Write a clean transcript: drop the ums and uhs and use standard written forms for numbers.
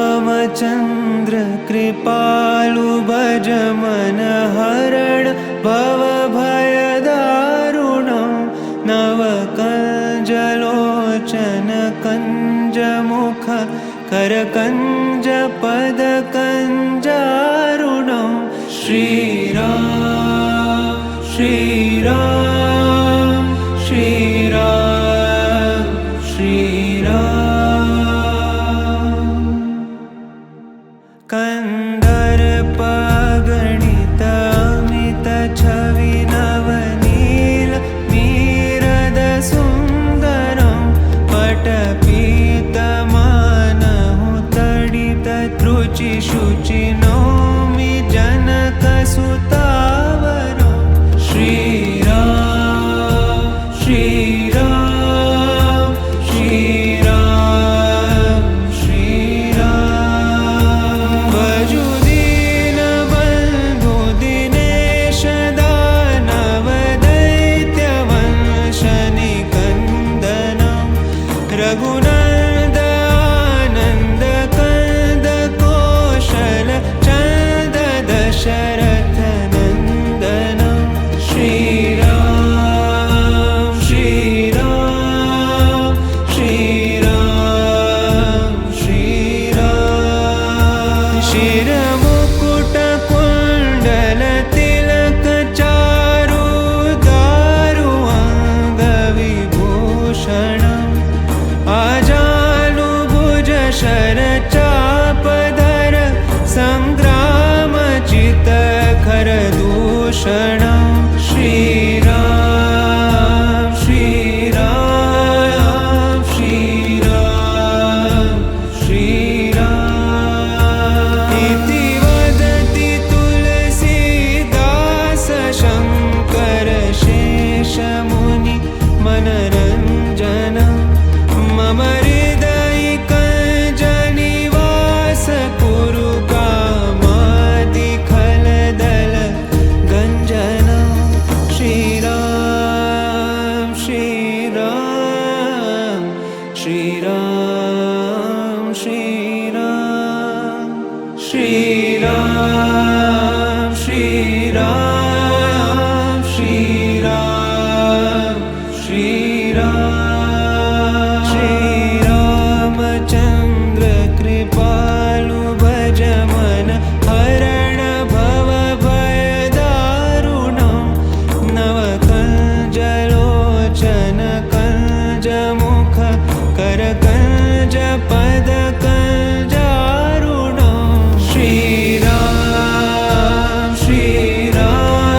श्रीरामचन्द्र कृपालु भज मन हरण भवभयदारुणं नवकञ्जलोचन कञ्जमुख करकञ्ज पदकञ्जारुणं श्रीराम श्रीराम श्रीराम श्रीराम कन्दर्पगणित अमित छवि नवनील मीरद सुन्दरं पटपीतमानहु तडित त्रुचि शुचि नौमि जनकसुतावरं श्रीराम श्रीराम श्रीराम श्रीराम भजु दीनबन्धु दिनेश दानव दैत्यवंशनिकन्दनं रघुनन्द आनन्द कंद कौशल चन्द दशरथ नन्दनं श्रीराम श्रीराम श्रीराम श्रीराम शिरमुकुट कुण्डल तिलक चारु दारु अङ्गविभूषणम् आजानुभुज शरचापधर सङ्ग्रामचित खरदूषणं श्रीराम श्रीराम श्रीराम श्रीराम इति वदति तुलसीदास शङ्कर शेषमुनि मनरञ्जनं मम हृदयिकञ्जनिवास कुरु कामादिखलदल गञ्जनं श्रीराम श्रीराम श्रीराम श्रीराम श्रीराम श्रीराम श्रीराम श्रीराम श्रीरामचन्द्र कृपालु भज मन हरण भवभयदारुणं नवकञ्जलोचन कञ्जमुख करकञ्ज पद